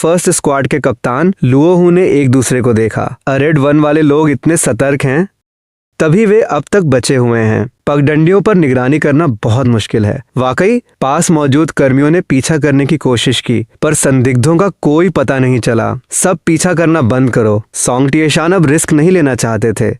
First squad के कप्तान लुओहू ने एक दूसरे को देखा। रेड 1 वाले लोग इतने सतर्क हैं, तभी वे अब तक बचे हुए हैं। पगडंडियों पर निगरानी करना बहुत मुश्किल है। वाकई पास मौजूद कर्मियों ने पीछा करने की कोशिश की, पर संदिग्धों का कोई पता नहीं चला। सब पीछा करना बंद करो। सोंग टिएशान अब रिस्क नहीं लेना चाहते थे।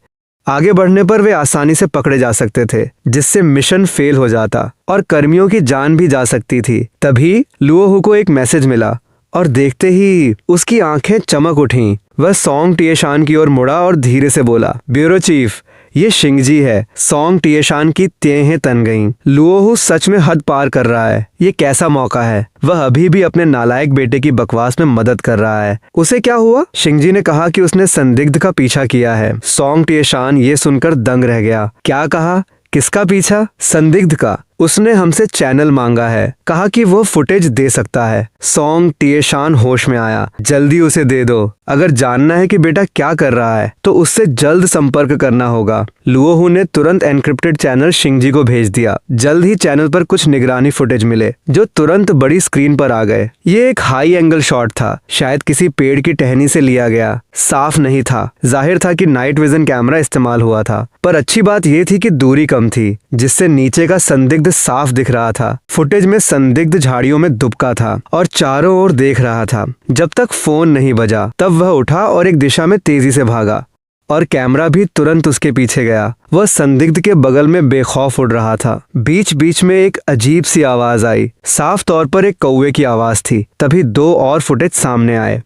आगे बढ़ने पर वे आसानी से पकड़े जा सकते थे, जिससे मिशन फेल हो जाता और कर्मियों की जान भी जा सकती थी। तभी लुओहू को एक मैसेज मिला और देखते ही उसकी आंखें चमक उठीं। वह सोंग टिएशान की ओर मुड़ा और धीरे से बोला, ब्यूरो चीफ, ये शिंगजी है। सोंग टिएशान की तेहें तन गईं। लुओहू सच में हद पार कर रहा है। ये कैसा मौका है। वह अभी भी अपने नालायक बेटे की बकवास में मदद कर रहा है। उसे क्या हुआ? शिंगजी ने कहा कि उसने संदिग्ध का पीछा किया है। सोंग टिएशान ये सुनकर दंग रह गया। क्या कहा? किसका पीछा? संदिग्ध का। उसने हमसे चैनल मांगा है, कहा कि वो फुटेज दे सकता है। सोंग टिएशान होश में आया। जल्दी उसे दे दो। अगर जानना है कि बेटा क्या कर रहा है तो उससे जल्द संपर्क करना होगा। लुओहू ने तुरंत एनक्रिप्टेड चैनल शिंगजी को भेज दिया। जल्द ही चैनल पर कुछ निगरानी फुटेज मिले, जो तुरंत बड़ी स्क्रीन पर आ गए। ये एक हाई एंगल शॉट था, शायद किसी पेड़ की टहनी से लिया गया। साफ नहीं था। जाहिर था कि नाइट विजन कैमरा इस्तेमाल हुआ था, पर अच्छी बात यह थी कि दूरी कम थी, जिससे नीचे का संदिग्ध साफ दिख रहा था। फुटेज में संदिग्ध झाड़ियों में दुबका था और चारों ओर देख रहा था। जब तक फोन नहीं बजा, तब वह उठा और एक दिशा में तेजी से भागा, और कैमरा भी तुरंत उसके पीछे गया। वह संदिग्ध के बगल में बेखौफ उड़ रहा था। बीच बीच में एक अजीब सी आवाज आई। साफ तौर पर एक कौवे की आवाज थी। तभी 2 और फुटेज सामने आए।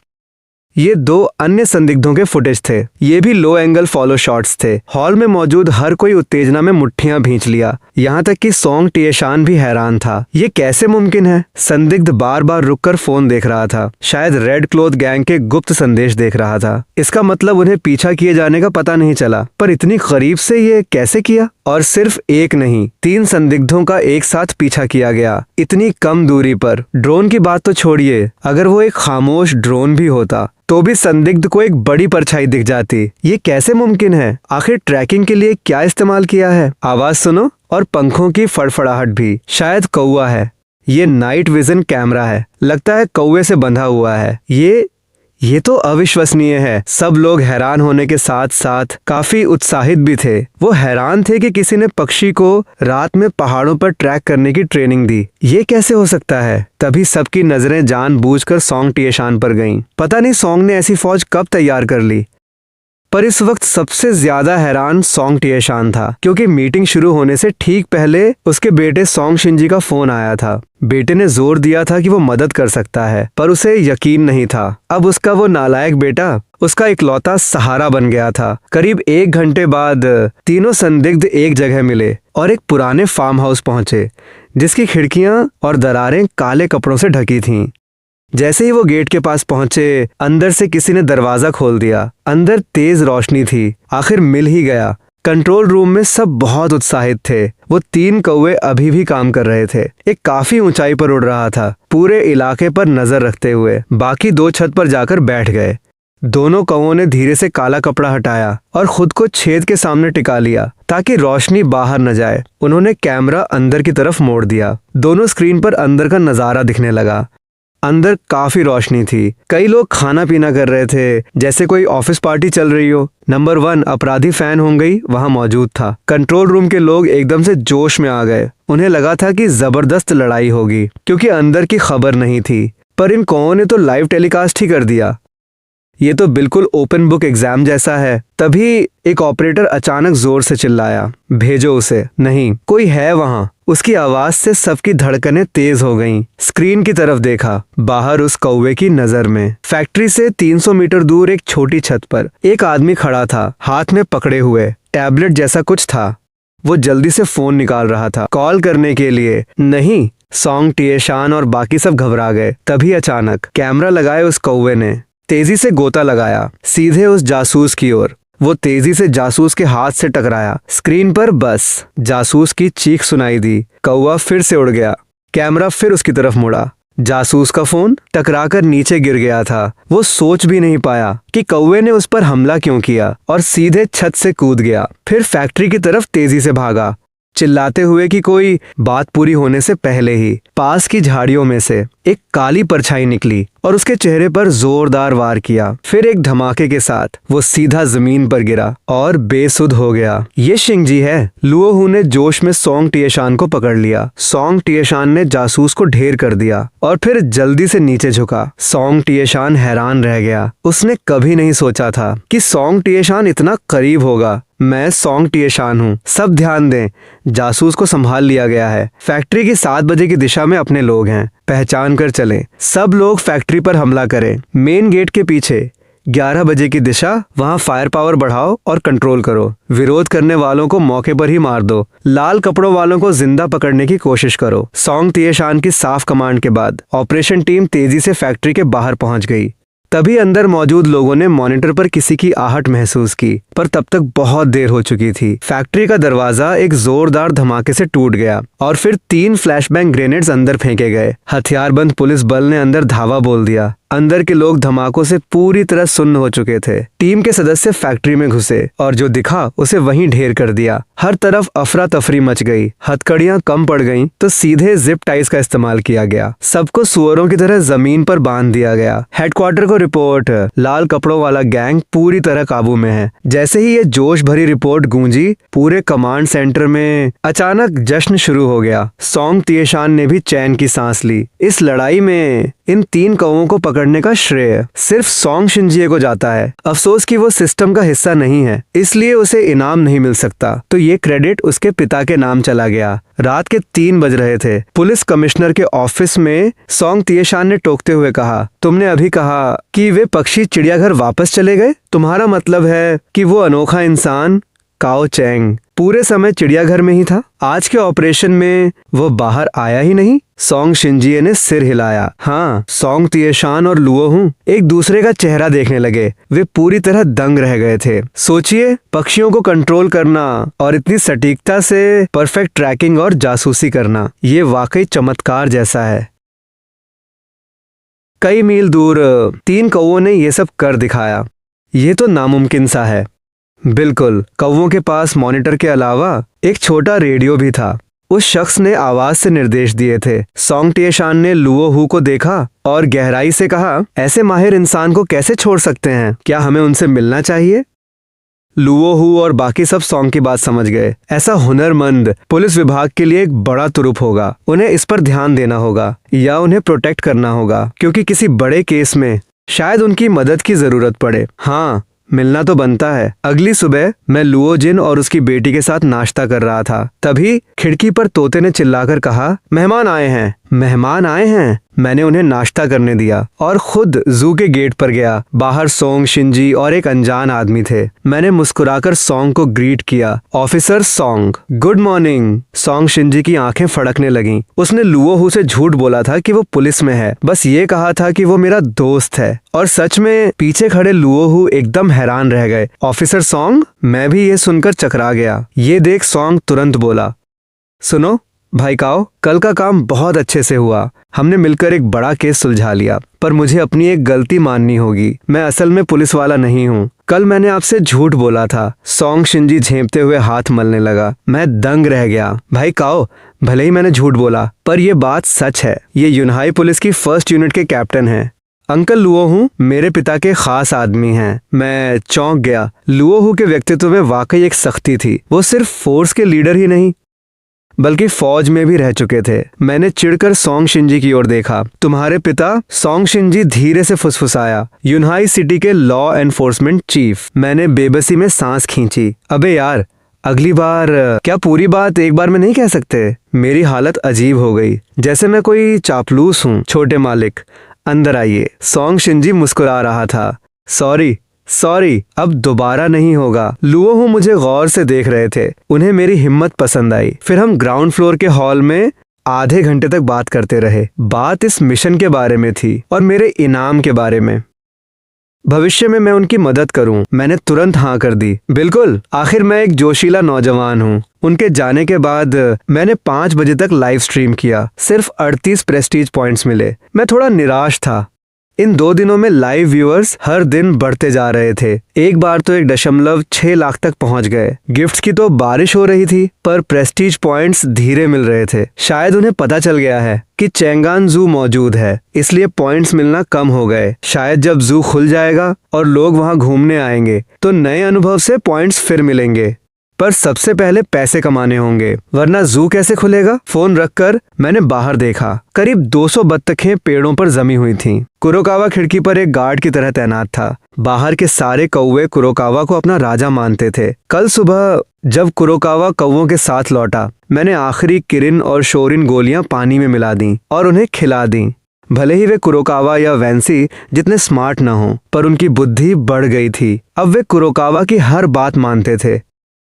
ये 2 अन्य संदिग्धों के फुटेज थे। ये भी लो एंगल फॉलो शॉट्स थे। हॉल में मौजूद हर कोई उत्तेजना में मुट्ठियां भींच लिया, यहाँ तक कि सोंग टिएशान भी हैरान था। ये कैसे मुमकिन है? संदिग्ध बार बार रुककर फोन देख रहा था। शायद रेड क्लॉथ गैंग के गुप्त संदेश देख रहा था। इसका मतलब उन्हें पीछा किए जाने का पता नहीं चला, पर इतनी करीब से ये कैसे किया? और सिर्फ एक नहीं, 3 संदिग्धों का एक साथ पीछा किया गया, इतनी कम दूरी पर। ड्रोन की बात तो छोड़िए, अगर वो एक खामोश ड्रोन भी होता तो भी संदिग्ध को एक बड़ी परछाई दिख जाती। ये कैसे मुमकिन है? आखिर ट्रैकिंग के लिए क्या इस्तेमाल किया है? आवाज सुनो, और पंखों की फड़फड़ाहट भी। शायद कौवा है। ये नाइट विजन कैमरा है। लगता है कौवे से बंधा हुआ है। ये तो अविश्वसनीय है। सब लोग हैरान होने के साथ साथ काफी उत्साहित भी थे। वो हैरान थे कि किसी ने पक्षी को रात में पहाड़ों पर ट्रैक करने की ट्रेनिंग दी। ये कैसे हो सकता है? तभी सबकी नजरें जानबूझकर सोंग टिएशान पर गईं। पता नहीं सोंग ने ऐसी फौज कब तैयार कर ली। पर इस वक्त सबसे ज्यादा हैरान सोंग टिएशान था, क्योंकि मीटिंग शुरू होने से ठीक पहले उसके बेटे सोंग शिंजी का फोन आया था। बेटे ने जोर दिया था कि वो मदद कर सकता है, पर उसे यकीन नहीं था। अब उसका वो नालायक बेटा उसका इकलौता सहारा बन गया था। करीब 1 घंटे बाद तीनों संदिग्ध एक जगह मिले और एक पुराने फार्म हाउस पहुंचे, जिसकी खिड़कियां और दरारें काले कपड़ों से ढकी थीं। जैसे ही वो गेट के पास पहुंचे, अंदर से किसी ने दरवाजा खोल दिया। अंदर तेज रोशनी थी। आखिर मिल ही गया। कंट्रोल रूम में सब बहुत उत्साहित थे। वो 3 कौवे अभी भी काम कर रहे थे। एक काफी ऊंचाई पर उड़ रहा था, पूरे इलाके पर नजर रखते हुए। बाकी 2 छत पर जाकर बैठ गए। दोनों कौवों ने धीरे से काला कपड़ा हटाया और खुद को छेद के सामने टिका लिया, ताकि रोशनी बाहर न जाए। उन्होंने कैमरा अंदर की तरफ मोड़ दिया। दोनों स्क्रीन पर अंदर का नजारा दिखने लगा। अंदर काफी रोशनी थी। कई लोग खाना पीना कर रहे थे, जैसे कोई ऑफिस पार्टी चल रही हो। नंबर 1 अपराधी फैन होंगी वहां मौजूद था। कंट्रोल रूम के लोग एकदम से जोश में आ गए। उन्हें लगा था कि जबरदस्त लड़ाई होगी, क्योंकि अंदर की खबर नहीं थी। पर इन कौवों ने तो लाइव टेलीकास्ट ही कर दिया। ये तो बिल्कुल ओपन बुक एग्जाम जैसा है। तभी एक ऑपरेटर अचानक जोर से चिल्लाया, भेजो उसे। नहीं, कोई है वहां। उसकी आवाज से सबकी धड़कनें तेज हो गईं। स्क्रीन की तरफ देखा। बाहर उस कौवे की नजर में फैक्ट्री से 300 मीटर दूर एक छोटी छत पर एक आदमी खड़ा था, हाथ में पकड़े हुए टैबलेट जैसा कुछ था। वो जल्दी से फोन निकाल रहा था, कॉल करने के लिए। नहीं, सोंग टिएशान और बाकी सब घबरा गए। तभी अचानक कैमरा लगाए उस कौवे ने तेजी से गोता लगाया, सीधे उस जासूस की ओर। वो तेजी से जासूस के हाथ से टकराया। स्क्रीन पर बस जासूस की चीख सुनाई दी। कौवा फिर से उड़ गया। कैमरा फिर उसकी तरफ मुड़ा। जासूस का फोन टकराकर नीचे गिर गया था। वो सोच भी नहीं पाया कि कौवे ने उस पर हमला क्यों किया, और सीधे छत से कूद गया। फिर फैक्ट्री की तरफ तेजी से भागा। चिल्लाते हुए कि कोई बात पूरी होने से पहले ही पास की झाड़ियों में से एक काली परछाई निकली और उसके चेहरे पर जोरदार वार किया। फिर एक धमाके के साथ वो सीधा जमीन पर गिरा और बेसुध हो गया। ये शिंगजी है। लुओहू ने जोश में सोंग टिएशान को पकड़ लिया। सोंग टिएशान ने जासूस को ढेर कर दिया और फिर जल्दी से नीचे झुका। सोंग टिएशान हैरान रह गया। उसने कभी नहीं सोचा था कि सोंग टिएशान इतना करीब होगा। मैं सोंग टिएशान हूँ, सब ध्यान दें। जासूस को संभाल लिया गया है। फैक्ट्री की 7 बजे की दिशा में अपने लोग हैं, पहचान कर चलें। सब लोग फैक्ट्री पर हमला करें। मेन गेट के पीछे 11 बजे की दिशा, वहाँ फायर पावर बढ़ाओ और कंट्रोल करो। विरोध करने वालों को मौके पर ही मार दो। लाल कपड़ों वालों को जिंदा पकड़ने की कोशिश करो। सोंग टिएशान की साफ कमांड के बाद ऑपरेशन टीम तेजी से फैक्ट्री के बाहर पहुंच गई। तभी अंदर मौजूद लोगों ने मॉनिटर पर किसी की आहट महसूस की, पर तब तक बहुत देर हो चुकी थी। फैक्ट्री का दरवाजा एक जोरदार धमाके से टूट गया और फिर 3 फ्लैशबैंग ग्रेनेड्स अंदर फेंके गए। हथियारबंद पुलिस बल ने अंदर धावा बोल दिया। अंदर के लोग धमाकों से पूरी तरह सुन्न हो चुके थे। टीम के सदस्य फैक्ट्री में घुसे और जो दिखा उसे वहीं ढेर कर दिया। हर तरफ अफरा तफरी मच गई। हथकड़ियां कम पड़ गईं तो सीधे जिप टाइज का इस्तेमाल किया गया। सबको सुअरों की तरह जमीन पर बांध दिया गया। हेडक्वार्टर को रिपोर्ट, लाल कपड़ों वाला गैंग पूरी तरह काबू में है। जैसे ही ये जोश भरी रिपोर्ट गूंजी, पूरे कमांड सेंटर में अचानक जश्न शुरू हो गया। सोंग टिएशान ने भी चैन की सांस ली। इस लड़ाई में इन 3 कौवों को पकड़ने का श्रेय सिर्फ सोंग शिनजिए को जाता है। अफसोस कि वो सिस्टम का हिस्सा नहीं है, इसलिए उसे इनाम नहीं मिल सकता। तो ये क्रेडिट उसके पिता के नाम चला गया। रात के 3 बज रहे थे। पुलिस कमिश्नर के ऑफिस में सोंग टिएशान ने टोकते हुए कहा, तुमने अभी कहा कि वे पक्षी चिड़ियाघर वापस चले गए। तुम्हारा मतलब है कि वो अनोखा इंसान काओ चैंग पूरे समय चिड़ियाघर में ही था। आज के ऑपरेशन में वो बाहर आया ही नहीं। सोंग शिनजिए ने सिर हिलाया। हाँ, सोंग टिएशान और लुओहू एक दूसरे का चेहरा देखने लगे। वे पूरी तरह दंग रह गए थे। सोचिए, पक्षियों को कंट्रोल करना और इतनी सटीकता से परफेक्ट ट्रैकिंग और जासूसी करना, ये वाकई चमत्कार जैसा है। कई मील दूर 3 कौवों ने ये सब कर दिखाया। ये तो नामुमकिन सा है। बिल्कुल, कौवों के पास मॉनिटर के अलावा एक छोटा रेडियो भी था। उस शख्स ने आवाज से निर्देश दिए थे। सोंग टिएशान ने लुओहू को देखा और गहराई से कहा, ऐसे माहिर इंसान को कैसे छोड़ सकते हैं? क्या हमें उनसे मिलना चाहिए? लुओहू और बाकी सब सोंग की बात समझ गए। ऐसा हुनरमंद पुलिस विभाग के लिए एक बड़ा तुरुप होगा। उन्हें इस पर ध्यान देना होगा या उन्हें प्रोटेक्ट करना होगा, क्योंकि किसी बड़े केस में शायद उनकी मदद की जरूरत पड़े। हाँ, मिलना तो बनता है। अगली सुबह मैं लुओजिन और उसकी बेटी के साथ नाश्ता कर रहा था। तभी खिड़की पर तोते ने चिल्लाकर कहा, मेहमान आए हैं। मेहमान आए हैं। मैंने उन्हें नाश्ता करने दिया और खुद जू के गेट पर गया। बाहर सोंग शिनजी और एक अनजान आदमी थे। मैंने मुस्कुराकर सोंग को ग्रीट किया, officer Song, good morning. Song Shinji की आंखें फड़कने लगीं। उसने लुओहू से झूठ बोला था कि वो पुलिस में है, बस ये कहा था कि वो मेरा दोस्त है। और सच में पीछे खड़े लुओहू एकदम हैरान रह गए। Officer song? मैं भी ये सुनकर चकरा गया। ये देख सोंग तुरंत बोला, सुनो भाई काओ, कल का काम बहुत अच्छे से हुआ। हमने मिलकर एक बड़ा केस सुलझा लिया, पर मुझे अपनी एक गलती माननी होगी। मैं असल में पुलिस वाला नहीं हूँ। कल मैंने आपसे झूठ बोला था। सोंग शिनजी झेंपते हुए हाथ मलने लगा। मैं दंग रह गया। भाई काओ, भले ही मैंने झूठ बोला, पर यह बात सच है। ये यूनहाई पुलिस की 1st यूनिट के कैप्टन हैं। अंकल लुओहू मेरे पिता के खास आदमी हैं। मैं चौंक गया। लुओहू के व्यक्तित्व में वाकई एक सख्ती थी। वो सिर्फ फोर्स के लीडर ही नहीं बल्कि फौज में भी रह चुके थे। मैंने चिढ़कर सोंग शिनजी की ओर देखा। तुम्हारे पिता? सोंग शिनजी धीरे से फुसफुसाया, यूनहाई सिटी के लॉ एनफोर्समेंट चीफ। मैंने बेबसी में सांस खींची। अबे यार, अगली बार क्या पूरी बात एक बार में नहीं कह सकते? मेरी हालत अजीब हो गई, जैसे मैं कोई चापलूस हूँ। छोटे मालिक, अंदर आइए। सोंग शिनजी मुस्कुरा रहा था। सॉरी, अब दोबारा नहीं होगा। लुओहू मुझे गौर से देख रहे थे। उन्हें मेरी हिम्मत पसंद आई। फिर हम ग्राउंड फ्लोर के हॉल में आधे घंटे तक बात करते रहे। बात इस मिशन के बारे में थी और मेरे इनाम के बारे में। भविष्य में मैं उनकी मदद करूं। मैंने तुरंत हाँ कर दी। बिल्कुल, आखिर मैं एक जोशीला नौजवान हूं। उनके जाने के बाद मैंने 5 बजे तक लाइव स्ट्रीम किया। सिर्फ 38 प्रेस्टीज पॉइंट्स मिले। मैं थोड़ा निराश था। इन 2 दिनों में लाइव व्यूअर्स हर दिन बढ़ते जा रहे थे। एक बार तो 1.6 लाख तक पहुंच गए। गिफ्ट्स की तो बारिश हो रही थी, पर प्रेस्टीज पॉइंट्स धीरे मिल रहे थे। शायद उन्हें पता चल गया है कि चेंगान जू मौजूद है, इसलिए पॉइंट्स मिलना कम हो गए। शायद जब जू खुल जाएगा और लोग वहां घूमने आएंगे तो नए अनुभव से पॉइंट्स फिर मिलेंगे। पर सबसे पहले पैसे कमाने होंगे, वरना जू कैसे खुलेगा। फोन रखकर मैंने बाहर देखा। करीब 200 बत्तखें पेड़ों पर जमी हुई थीं। कुरोकावा खिड़की पर एक गार्ड की तरह तैनात था। बाहर के सारे कौवे कुरोकावा को अपना राजा मानते थे। कल सुबह जब कुरोकावा कौवों के साथ लौटा, मैंने आखिरी किरिन और शोरिन गोलियां पानी में मिला दी और उन्हें खिला दी। भले ही वे कुरोकावा या वैंसी जितने स्मार्ट न हों, पर उनकी बुद्धि बढ़ गई थी। अब वे कुरोकावा की हर बात मानते थे।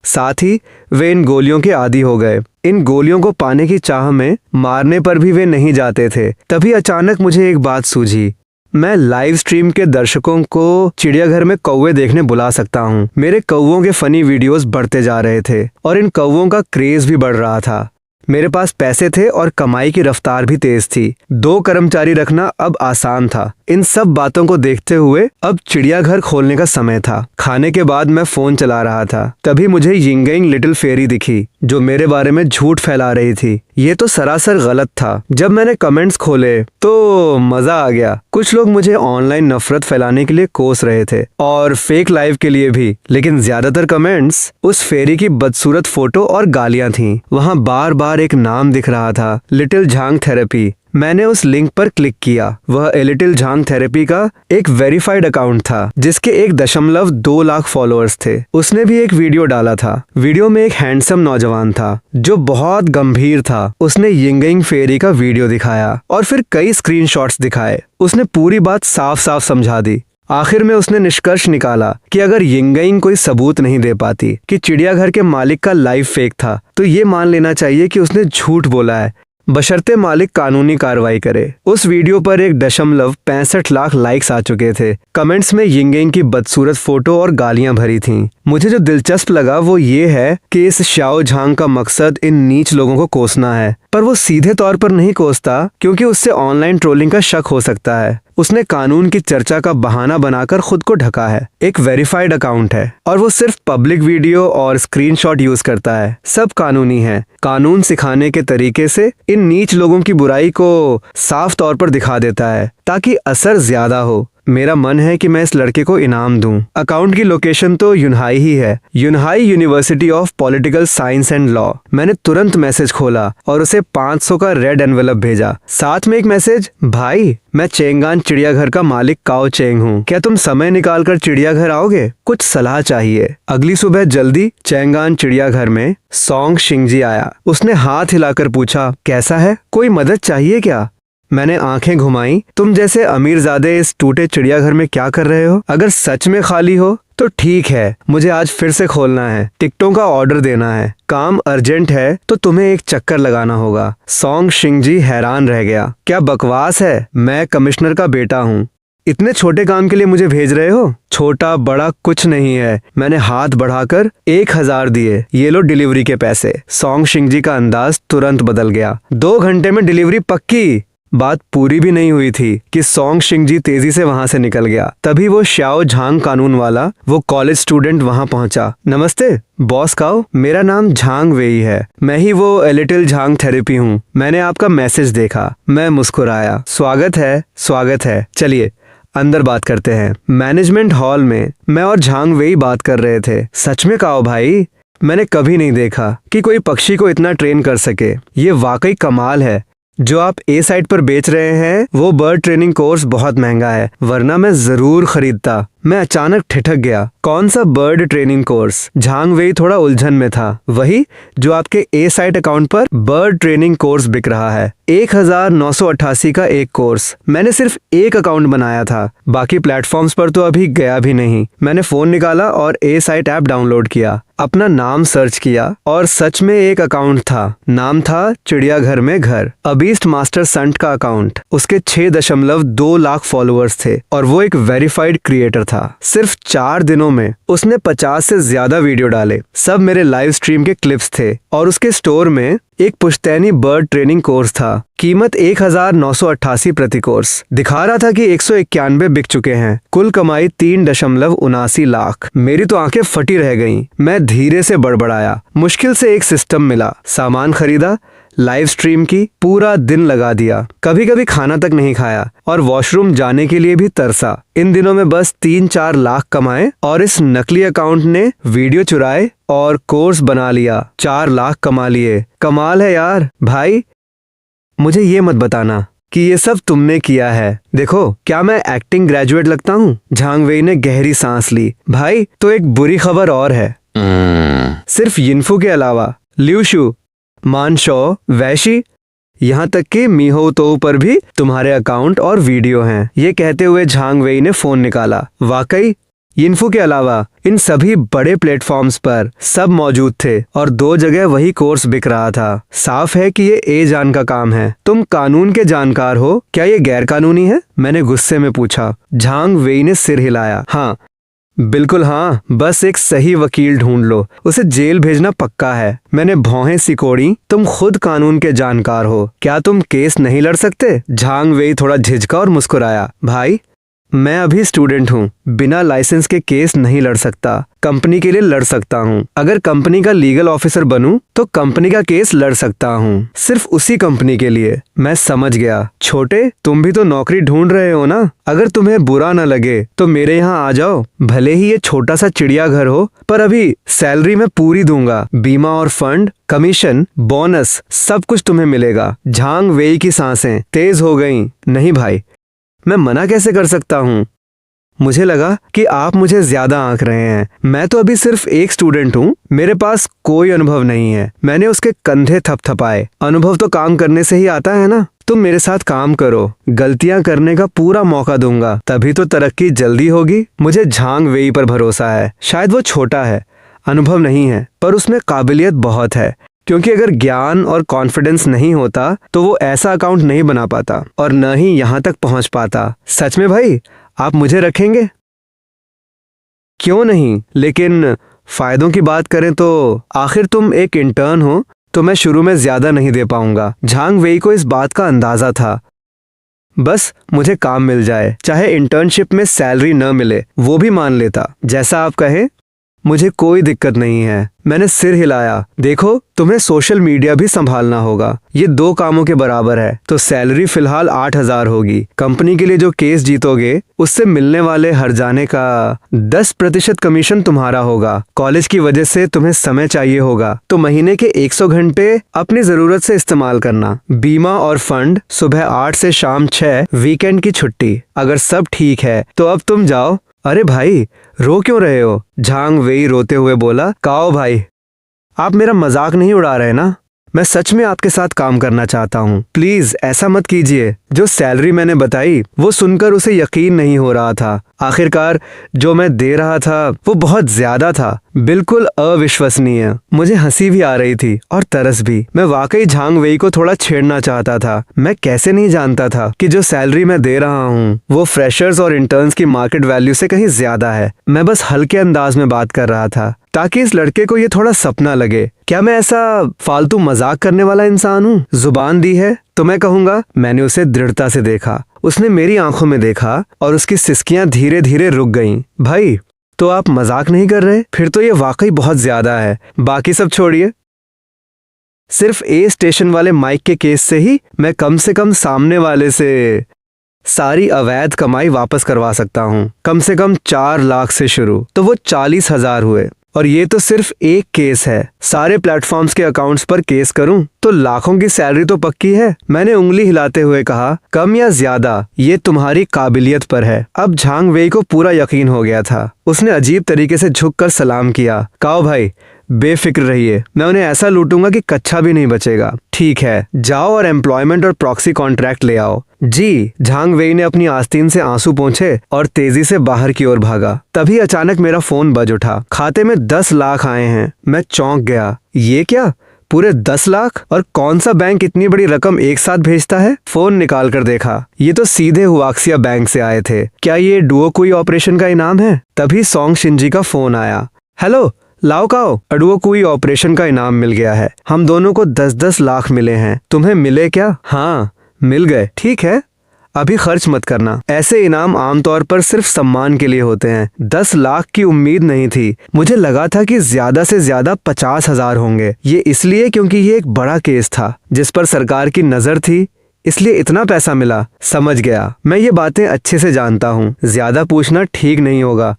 साथ ही वे इन गोलियों के आदी हो गए। इन गोलियों को पाने की चाह में मारने पर भी वे नहीं जाते थे। तभी अचानक मुझे एक बात सूझी। मैं लाइव स्ट्रीम के दर्शकों को चिड़ियाघर में कौवे देखने बुला सकता हूँ। मेरे कौवों के फनी वीडियोस बढ़ते जा रहे थे और इन कौवों का क्रेज भी बढ़ रहा था। मेरे पास पैसे थे और कमाई की रफ्तार भी तेज थी। 2 कर्मचारी रखना अब आसान था। इन सब बातों को देखते हुए अब चिड़ियाघर खोलने का समय था। खाने के बाद मैं फोन चला रहा था, तभी मुझे यिंगयिंग लिटिल फेरी दिखी, जो मेरे बारे में झूठ फैला रही थी। ये तो सरासर गलत था। जब मैंने कमेंट्स खोले तो मजा आ गया। कुछ लोग मुझे ऑनलाइन नफरत फैलाने के लिए कोस रहे थे और फेक लाइव के लिए भी, लेकिन ज्यादातर कमेंट्स उस फेरी की बदसूरत फोटो और गालियां थीं। वहां बार बार एक नाम दिख रहा था, लिटिल झांग थेरेपी। मैंने उस लिंक पर क्लिक किया। वह लिटिल झांग थेरेपी का एक वेरीफाइड अकाउंट था, जिसके 1.2 लाख फॉलोअर्स थे। उसने भी एक वीडियो डाला था। वीडियो में एक हैंडसम नौजवान था जो बहुत गंभीर था। उसने यिंगयिंग फेरी का वीडियो दिखाया और फिर कई स्क्रीनशॉट्स दिखाए। उसने पूरी बात साफ साफ समझा दी। आखिर में उसने निष्कर्ष निकाला कि अगर यिंगयिंग कोई सबूत नहीं दे पाती कि चिड़ियाघर के मालिक का लाइव फेक था, तो ये मान लेना चाहिए कि उसने झूठ बोला है, बशर्ते मालिक कानूनी कार्रवाई करे। उस वीडियो पर 1.65 लाख लाइक्स आ चुके थे। कमेंट्स में यिंगयिंग की बदसूरत फोटो और गालियां भरी थीं। मुझे जो दिलचस्प लगा वो ये है कि इस शाओ झांग का मकसद इन नीच लोगों को कोसना है, पर वो सीधे तौर पर नहीं कोसता, क्योंकि उससे ऑनलाइन ट्रोलिंग का शक हो सकता है। उसने कानून की चर्चा का बहाना बनाकर खुद को ढका है। एक वेरीफाइड अकाउंट है और वो सिर्फ पब्लिक वीडियो और स्क्रीनशॉट यूज करता है। सब कानूनी है। कानून सिखाने के तरीके से इन नीच लोगों की बुराई को साफ तौर पर दिखा देता है ताकि असर ज्यादा हो। मेरा मन है कि मैं इस लड़के को इनाम दूं। अकाउंट की लोकेशन तो यूनहाई ही है, Yunhai university of political science and law. मैंने तुरंत मैसेज खोला और उसे 500 का रेड एनवेलप भेजा। साथ में एक मैसेज, भाई मैं चेंगान चिड़ियाघर का मालिक काओ चेंग हूँ, क्या तुम समय निकाल कर चिड़ियाघर आओगे? कुछ सलाह चाहिए। अगली सुबह जल्दी चेंगान चिड़ियाघर में सोंग शिंगजी आया। उसने हाथ हिलाकर पूछा, कैसा है, कोई मदद चाहिए क्या? मैंने आंखें घुमाई। तुम जैसे अमीरजादे इस टूटे चिड़ियाघर में क्या कर रहे हो? अगर सच में खाली हो तो ठीक है, मुझे आज फिर से खोलना है। टिकटों का ऑर्डर देना है, काम अर्जेंट है, तो तुम्हें एक चक्कर लगाना होगा। सोंग शिंगजी हैरान रह गया। क्या बकवास है, मैं कमिश्नर का बेटा हूँ। इतने छोटे काम के लिए मुझे भेज रहे हो? छोटा बड़ा कुछ नहीं है। मैंने हाथ बढ़ाकर 1000 दिए। ये लो डिलीवरी के पैसे। सोंग शिंगजी का अंदाज तुरंत बदल गया। 2 घंटे में डिलीवरी पक्की। बात पूरी भी नहीं हुई थी कि सोंग शिंगजी तेजी से वहां से निकल गया। तभी वो शाओ झांग कानून वाला, वो कॉलेज स्टूडेंट वहां पहुंचा। नमस्ते बॉस काओ, मेरा नाम झांग वेई है। मैं ही वो लिटिल झांग थेरेपी हूँ। मैंने आपका मैसेज देखा। मैं मुस्कुराया। स्वागत है। चलिए अंदर बात करते हैं। मैनेजमेंट हॉल में मैं और झांग वेई बात कर रहे थे। सच में काओ भाई, मैंने कभी नहीं देखा कि कोई पक्षी को इतना ट्रेन कर सके। ये वाकई कमाल है। जो आप ए साइट पर बेच रहे हैं वो बर्ड ट्रेनिंग कोर्स बहुत महंगा है, वरना मैं जरूर खरीदता। मैं अचानक ठिठक गया। कौन सा बर्ड ट्रेनिंग कोर्स? झांग वेई थोड़ा उलझन में था। वही जो आपके ए साइट अकाउंट पर बर्ड ट्रेनिंग कोर्स बिक रहा है। 1988 का एक कोर्स। मैंने सिर्फ एक अकाउंट बनाया था, बाकी प्लेटफॉर्म्स पर तो अभी गया भी नहीं। मैंने फोन निकाला और ए साइट ऐप डाउनलोड किया, अपना नाम सर्च किया और सच में एक अकाउंट था। नाम था चिड़ियाघर में घर। अबीस्ट मास्टर संट का अकाउंट। उसके 6.2 लाख फॉलोअर्स थे और वो एक वेरीफाइड क्रिएटर था। सिर्फ 4 दिनों में उसने 50 से ज्यादा वीडियो डाले। सब मेरे लाइव स्ट्रीम के क्लिप्स थे और उसके स्टोर में एक पुश्तैनी बर्ड ट्रेनिंग कोर्स था। कीमत 1988 प्रति कोर्स। दिखा रहा था कि 191 बिक चुके हैं। कुल कमाई 3.79 लाख। मेरी तो आंखें फटी रह गईं। मैं धीरे से बड़बड़ाया। मुश्किल से एक सिस्टम मिला, सामान खरीदा, लाइव स्ट्रीम की, पूरा दिन लगा दिया। कभी कभी खाना तक नहीं खाया और वॉशरूम जाने के लिए भी तरसा। इन दिनों में बस 3-4 लाख कमाए और इस नकली अकाउंट ने वीडियो चुराए और कोर्स बना लिया। 4 लाख कमा लिए। कमाल है यार। भाई मुझे ये मत बताना कि ये सब तुमने किया है। देखो, क्या मैं एक्टिंग ग्रेजुएट लगता हूँ? झांग वेई ने गहरी सांस ली। भाई, तो एक बुरी खबर और है। सिर्फ यिनफू के अलावा ल्यूशु, मानशो, वैशी, यहाँ तक कि मीहो तो पर भी तुम्हारे अकाउंट और वीडियो हैं। ये कहते हुए झांग वेई ने फोन निकाला। वाकई यिनफू के अलावा इन सभी बड़े प्लेटफॉर्म्स पर सब मौजूद थे और 2 जगह वही कोर्स बिक रहा था। साफ है कि ये ए-जान का काम है। तुम कानून के जानकार हो, क्या ये गैर कानूनी है? मैंने गुस्से में पूछा। झांग वेई ने सिर हिलाया। हाँ, बिल्कुल हाँ, बस एक सही वकील ढूंढ लो, उसे जेल भेजना पक्का है। मैंने भौहें सिकोड़ी। तुम खुद कानून के जानकार हो, क्या तुम केस नहीं लड़ सकते? झांग वेई थोड़ा झिझका और मुस्कुराया। भाई, मैं अभी स्टूडेंट हूँ, बिना लाइसेंस के केस नहीं लड़ सकता। कंपनी के लिए लड़ सकता हूँ। अगर कंपनी का लीगल ऑफिसर बनूं तो कंपनी का केस लड़ सकता हूँ, सिर्फ उसी कंपनी के लिए। मैं समझ गया। छोटे, तुम भी तो नौकरी ढूंढ रहे हो ना? अगर तुम्हें बुरा न लगे तो मेरे यहाँ आ जाओ। भले ही ये छोटा सा चिड़ियाघर हो, पर अभी सैलरी मैं पूरी दूंगा। बीमा और फंड, कमीशन, बोनस, सब कुछ तुम्हें मिलेगा। झांग वेई की सांसें तेज हो गईं। नहीं भाई, मैं मना कैसे कर सकता हूँ? मुझे लगा कि आप मुझे ज्यादा आंक रहे हैं। मैं तो अभी सिर्फ एक स्टूडेंट हूँ, मेरे पास कोई अनुभव नहीं है। मैंने उसके कंधे थपथपाए। अनुभव तो काम करने से ही आता है ना? तुम मेरे साथ काम करो, गलतियां करने का पूरा मौका दूंगा, तभी तो तरक्की जल्दी होगी। मुझे झांग वेई पर भरोसा है। शायद वो छोटा है, अनुभव नहीं है, पर उसमें काबिलियत बहुत है। क्योंकि अगर ज्ञान और कॉन्फिडेंस नहीं होता तो वो ऐसा अकाउंट नहीं बना पाता और न ही यहाँ तक पहुंच पाता। सच में भाई, आप मुझे रखेंगे? क्यों नहीं, लेकिन फायदों की बात करें तो आखिर तुम एक इंटर्न हो, तो मैं शुरू में ज्यादा नहीं दे पाऊंगा। झांग वेई को इस बात का अंदाजा था। बस मुझे काम मिल जाए, चाहे इंटर्नशिप में सैलरी न मिले, वो भी मान लेता। जैसा आप कहें, मुझे कोई दिक्कत नहीं है। मैंने सिर हिलाया। देखो, तुम्हें सोशल मीडिया भी संभालना होगा, ये 2 कामों के बराबर है। तो सैलरी फिलहाल 8,000 होगी। कंपनी के लिए जो केस जीतोगे उससे मिलने वाले हर्जाने का 10% कमीशन तुम्हारा होगा। कॉलेज की वजह से तुम्हें समय चाहिए होगा, तो महीने के 100 घंटे अपनी जरूरत से इस्तेमाल करना। बीमा और फंड, सुबह 8 से शाम 6, वीकेंड की छुट्टी। अगर सब ठीक है तो अब तुम जाओ। अरे भाई, रो क्यों रहे हो? झांग वेई रोते हुए बोला। काओ भाई, आप मेरा मजाक नहीं उड़ा रहे ना? मैं सच में आपके साथ काम करना चाहता हूँ। प्लीज ऐसा मत कीजिए। जो सैलरी मैंने बताई वो सुनकर उसे यकीन नहीं हो रहा था। आखिरकार जो मैं दे रहा था वो बहुत ज्यादा था, बिल्कुल अविश्वसनीय। मुझे हंसी भी आ रही थी और तरस भी। मैं वाकई झांग वेई को थोड़ा छेड़ना चाहता था। मैं कैसे नहीं जानता था कि जो सैलरी मैं दे रहा हूँ वो फ्रेशर्स और इंटर्न्स की मार्केट वैल्यू से कहीं ज्यादा है। मैं बस हल्के अंदाज में बात कर रहा था ताकि इस लड़के को ये थोड़ा सपना लगे। क्या मैं ऐसा फालतू मजाक करने वाला इंसान हूँ? जुबान दी है तो मैं कहूँगा। मैंने उसे दृढ़ता से देखा। उसने मेरी आंखों में देखा और उसकी सिसकियां धीरे धीरे रुक गईं। भाई, तो आप मजाक नहीं कर रहे? फिर तो ये वाकई बहुत ज्यादा है। बाकी सब छोड़िए, सिर्फ ए स्टेशन वाले माइक के केस से ही मैं कम से कम सामने वाले से सारी अवैध कमाई वापस करवा सकता हूँ। कम से कम 4 लाख से शुरू, तो वो 40,000 हुए। और ये तो सिर्फ एक केस है। सारे प्लेटफॉर्म्स के अकाउंट्स पर केस करूं तो लाखों की सैलरी तो पक्की है। मैंने उंगली हिलाते हुए कहा, कम या ज्यादा ये तुम्हारी काबिलियत पर है। अब झांग वेई को पूरा यकीन हो गया था। उसने अजीब तरीके से झुककर सलाम किया। काओ भाई, बेफिक्र रहिए, मैं उन्हें ऐसा लूटूंगा कि कच्चा भी नहीं बचेगा। ठीक है, जाओ और एम्प्लॉयमेंट और प्रॉक्सी कॉन्ट्रैक्ट ले आओ। जी। झांग वेई ने अपनी आस्तीन से आंसू पोंछे और तेजी से बाहर की ओर भागा। तभी अचानक मेरा फोन बज उठा। खाते में 10 लाख आए हैं। मैं चौंक गया। ये क्या? पूरे 10 लाख? और कौन सा बैंक इतनी बड़ी रकम एक साथ भेजता है? फोन निकाल कर देखा, ये तो सीधे हुआक्सिया बैंक से आए थे। क्या ये डुओ कोई ऑपरेशन का इनाम है? तभी सोंग शिनजी का फोन आया। हेलो लाओ काओ, डुओ कोई ऑपरेशन का इनाम मिल गया है। हम दोनों को 10-10 लाख मिले हैं। तुम्हें मिले क्या? हाँ मिल गए। ठीक है, अभी खर्च मत करना। ऐसे इनाम आमतौर पर सिर्फ सम्मान के लिए होते हैं। 10 लाख की उम्मीद नहीं थी। मुझे लगा था कि ज्यादा से ज्यादा 50,000 होंगे। ये इसलिए क्योंकि ये एक बड़ा केस था जिस पर सरकार की नजर थी, इसलिए इतना पैसा मिला। समझ गया, मैं ये बातें अच्छे से जानता हूँ। ज्यादा पूछना ठीक नहीं होगा।